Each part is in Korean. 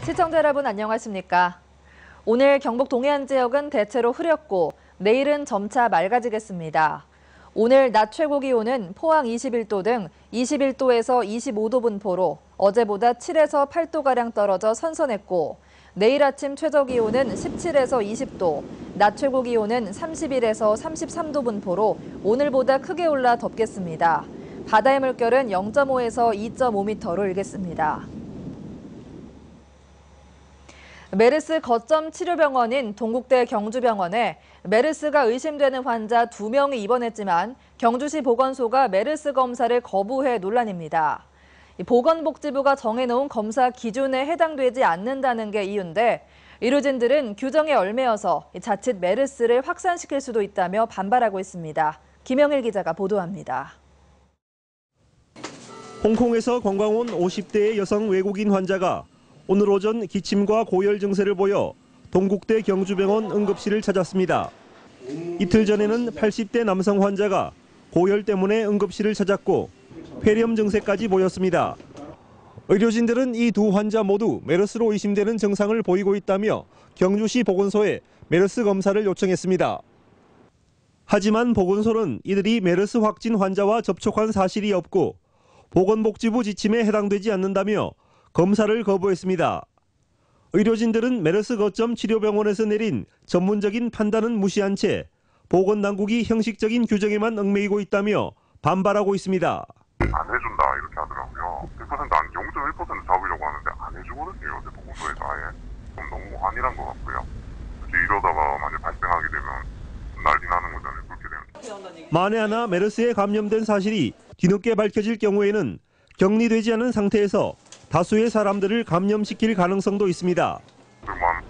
시청자 여러분 안녕하십니까? 오늘 경북 동해안 지역은 대체로 흐렸고 내일은 점차 맑아지겠습니다. 오늘 낮 최고 기온은 포항 21도 등 21도에서 25도 분포로 어제보다 7에서 8도가량 떨어져 선선했고 내일 아침 최저 기온은 17에서 20도, 낮 최고 기온은 31에서 33도 분포로 오늘보다 크게 올라 덥겠습니다. 바다의 물결은 0.5에서 2.5m로 일겠습니다. 메르스 거점 치료병원인 동국대 경주병원에 메르스가 의심되는 환자 2명이 입원했지만 경주시 보건소가 메르스 검사를 거부해 논란입니다. 보건복지부가 정해놓은 검사 기준에 해당되지 않는다는 게 이유인데 의료진들은 규정에 얽매여서 자칫 메르스를 확산시킬 수도 있다며 반발하고 있습니다. 김영일 기자가 보도합니다. 홍콩에서 관광 온 50대의 여성 외국인 환자가 오늘 오전 기침과 고열 증세를 보여 동국대 경주병원 응급실을 찾았습니다. 이틀 전에는 80대 남성 환자가 고열 때문에 응급실을 찾았고 폐렴 증세까지 보였습니다. 의료진들은 이 두 환자 모두 메르스로 의심되는 증상을 보이고 있다며 경주시 보건소에 메르스 검사를 요청했습니다. 하지만 보건소는 이들이 메르스 확진 환자와 접촉한 사실이 없고 보건복지부 지침에 해당되지 않는다며 검사를 거부했습니다. 의료진들은 메르스 거점 치료병원에서 내린 전문적인 판단은 무시한 채 보건당국이 형식적인 규정에만 얽매이고 있다며 반발하고 있습니다. 안 해준다 이렇게 하더라고요. 100% 안 0.1% 잡으려고 하는데 안 해주거든요. 요새 보건소에서 아예. 좀 너무 안일한 것 같고요. 특히 이러다가 만약 발생하게 되면 난리 나는 거잖아요. 그렇게 되면. 만에 하나 메르스에 감염된 사실이 뒤늦게 밝혀질 경우에는 격리되지 않은 상태에서 다수의 사람들을 감염시킬 가능성도 있습니다.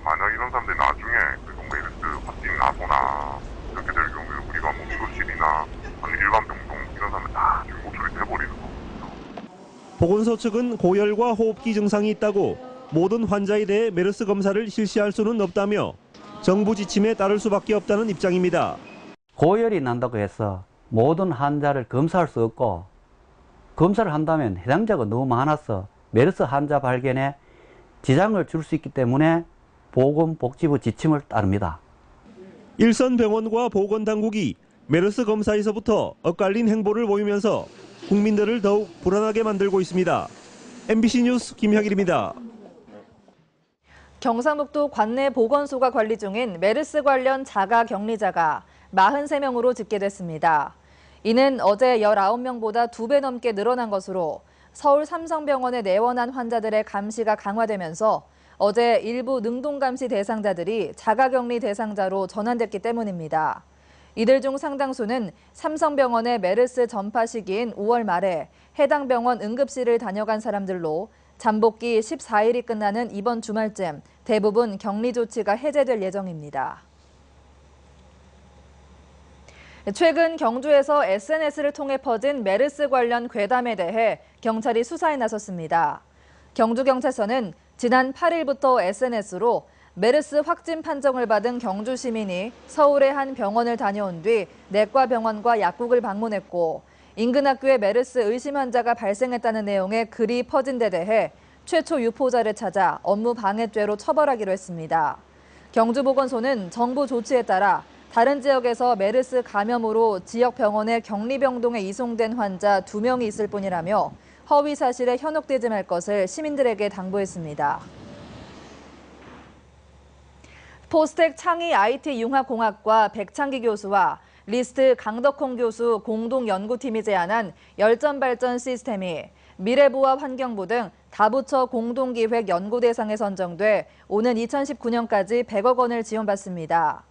만약 이런 사람들이 나중에 메르스 확진이 나거나 이렇게 될 경우에 우리가 뭐 응급실이나 일반 병동 이런 사람들 다 중고출이 돼버리는 거거든요. 보건소 측은 고열과 호흡기 증상이 있다고 모든 환자에 대해 메르스 검사를 실시할 수는 없다며 정부 지침에 따를 수밖에 없다는 입장입니다. 고열이 난다고 해서 모든 환자를 검사할 수 없고 검사를 한다면 해당자가 너무 많아서 메르스 환자 발견에 지장을 줄 수 있기 때문에 보건복지부 지침을 따릅니다. 일선 병원과 보건당국이 메르스 검사에서부터 엇갈린 행보를 보이면서 국민들을 더욱 불안하게 만들고 있습니다. MBC 뉴스 김형일입니다. 경상북도 관내 보건소가 관리 중인 메르스 관련 자가격리자가 43명으로 집계됐습니다. 이는 어제 19명보다 2배 넘게 늘어난 것으로 서울 삼성병원에 내원한 환자들의 감시가 강화되면서 어제 일부 능동감시 대상자들이 자가격리 대상자로 전환됐기 때문입니다. 이들 중 상당수는 삼성병원의 메르스 전파 시기인 5월 말에 해당 병원 응급실을 다녀간 사람들로 잠복기 14일이 끝나는 이번 주말쯤 대부분 격리 조치가 해제될 예정입니다. 최근 경주에서 SNS를 통해 퍼진 메르스 관련 괴담에 대해 경찰이 수사에 나섰습니다. 경주경찰서는 지난 8일부터 SNS로 메르스 확진 판정을 받은 경주 시민이 서울의 한 병원을 다녀온 뒤 내과 병원과 약국을 방문했고 인근 학교에 메르스 의심 환자가 발생했다는 내용의 글이 퍼진 데 대해 최초 유포자를 찾아 업무 방해죄로 처벌하기로 했습니다. 경주보건소는 정부 조치에 따라 다른 지역에서 메르스 감염으로 지역 병원에 격리병동에 이송된 환자 2명이 있을 뿐이라며 허위 사실에 현혹되지 말 것을 시민들에게 당부했습니다. 포스텍 창의 IT 융합공학과 백창기 교수와 리스트 강덕홍 교수 공동연구팀이 제안한 열전발전 시스템이 미래부와 환경부 등 다부처 공동기획 연구 대상에 선정돼 오는 2019년까지 100억 원을 지원받습니다.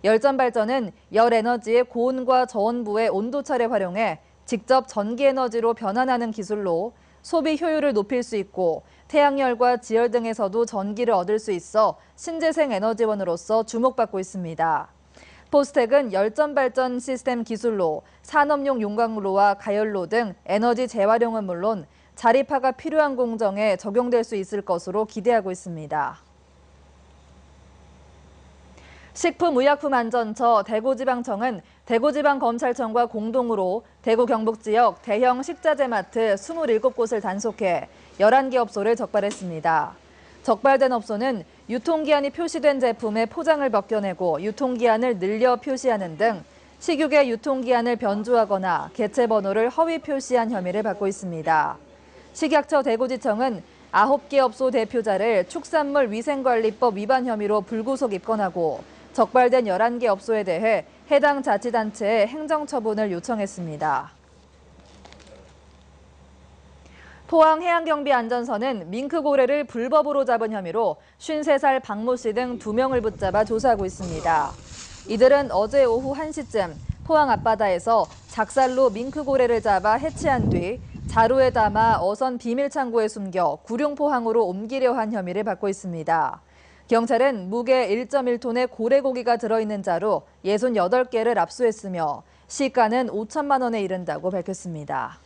열전발전은 열에너지의 고온과 저온부의 온도차를 활용해 직접 전기에너지로 변환하는 기술로 소비 효율을 높일 수 있고 태양열과 지열 등에서도 전기를 얻을 수 있어 신재생 에너지원으로서 주목받고 있습니다. 포스텍은 열전발전 시스템 기술로 산업용 용광로와 가열로 등 에너지 재활용은 물론 자립화가 필요한 공정에 적용될 수 있을 것으로 기대하고 있습니다. 식품의약품안전처 대구지방청은 대구지방검찰청과 공동으로 대구 경북 지역 대형 식자재 마트 27곳을 단속해 11개 업소를 적발했습니다. 적발된 업소는 유통기한이 표시된 제품의 포장을 벗겨내고 유통기한을 늘려 표시하는 등 식육의 유통기한을 변조하거나 개체 번호를 허위 표시한 혐의를 받고 있습니다. 식약처 대구지청은 9개 업소 대표자를 축산물 위생관리법 위반 혐의로 불구속 입건하고 적발된 11개 업소에 대해 해당 자치단체에 행정처분을 요청했습니다. 포항해양경비안전서는 밍크고래를 불법으로 잡은 혐의로 53살 박모 씨 등 2명을 붙잡아 조사하고 있습니다. 이들은 어제 오후 1시쯤 포항 앞바다에서 작살로 밍크고래를 잡아 해치한 뒤 자루에 담아 어선 비밀창고에 숨겨 구룡포항으로 옮기려 한 혐의를 받고 있습니다. 경찰은 무게 1.1톤의 고래고기가 들어있는 자루 68개를 압수했으며 시가는 5천만 원에 이른다고 밝혔습니다.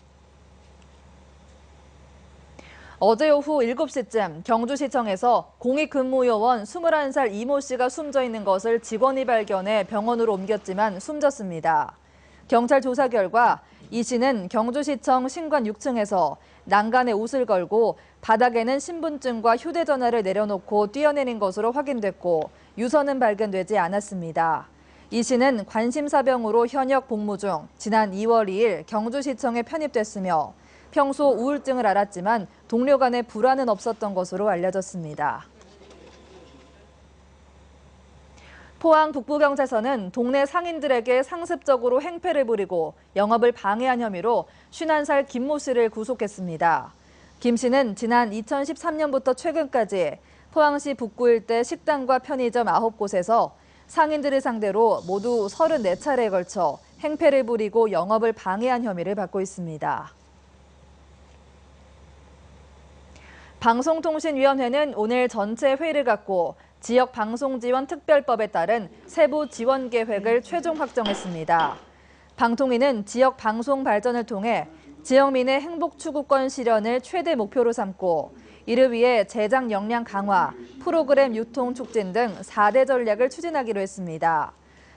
어제 오후 7시쯤 경주시청에서 공익근무요원 21살 이모 씨가 숨져 있는 것을 직원이 발견해 병원으로 옮겼지만 숨졌습니다. 경찰 조사 결과 이 씨는 경주시청 신관 6층에서 난간에 옷을 걸고 바닥에는 신분증과 휴대전화를 내려놓고 뛰어내린 것으로 확인됐고 유서는 발견되지 않았습니다. 이 씨는 관심사병으로 현역 복무 중 지난 2월 2일 경주시청에 편입됐으며 평소 우울증을 앓았지만 동료 간의 불화는 없었던 것으로 알려졌습니다. 포항 북부경찰서는 동네 상인들에게 상습적으로 행패를 부리고 영업을 방해한 혐의로 51살 김모 씨를 구속했습니다. 김 씨는 지난 2013년부터 최근까지 포항시 북구 일대 식당과 편의점 9곳에서 상인들을 상대로 모두 34차례에 걸쳐 행패를 부리고 영업을 방해한 혐의를 받고 있습니다. 방송통신위원회는 오늘 전체 회의를 갖고 지역방송지원특별법에 따른 세부 지원 계획을 최종 확정했습니다. 방통위는 지역 방송 발전을 통해 지역민의 행복 추구권 실현을 최대 목표로 삼고 이를 위해 제작 역량 강화, 프로그램 유통 촉진 등 4대 전략을 추진하기로 했습니다.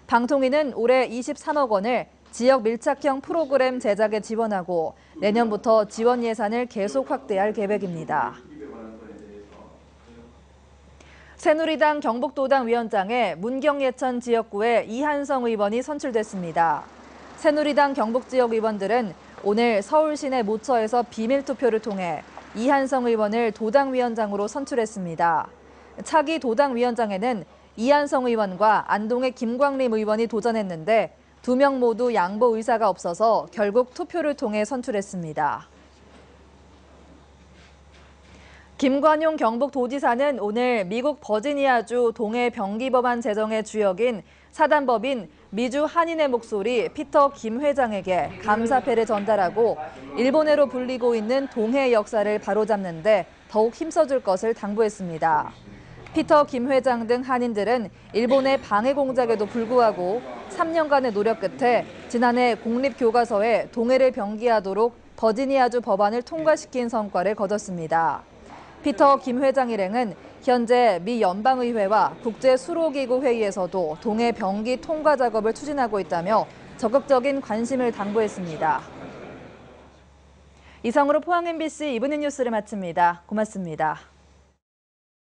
방통위는 올해 23억 원을 지역 밀착형 프로그램 제작에 지원하고 내년부터 지원 예산을 계속 확대할 계획입니다. 새누리당 경북도당 위원장에 문경예천 지역구의 이한성 의원이 선출됐습니다. 새누리당 경북지역 의원들은 오늘 서울 시내 모처에서 비밀투표를 통해 이한성 의원을 도당위원장으로 선출했습니다. 차기 도당위원장에는 이한성 의원과 안동의 김광림 의원이 도전했는데 2명 모두 양보 의사가 없어서 결국 투표를 통해 선출했습니다. 김관용 경북도지사는 오늘 미국 버지니아주 동해 병기법안 제정의 주역인 사단법인 미주 한인의 목소리 피터 김 회장에게 감사패를 전달하고 일본해로 불리고 있는 동해 역사를 바로잡는 데 더욱 힘써줄 것을 당부했습니다. 피터 김 회장 등 한인들은 일본의 방해 공작에도 불구하고 3년간의 노력 끝에 지난해 공립교과서에 동해를 병기하도록 버지니아주 법안을 통과시킨 성과를 거뒀습니다. 피터 김 회장 일행은 현재 미 연방의회와 국제수로기구 회의에서도 동해 병기 통과 작업을 추진하고 있다며 적극적인 관심을 당부했습니다. 이상으로 포항 MBC 이브닝 뉴스를 마칩니다. 고맙습니다.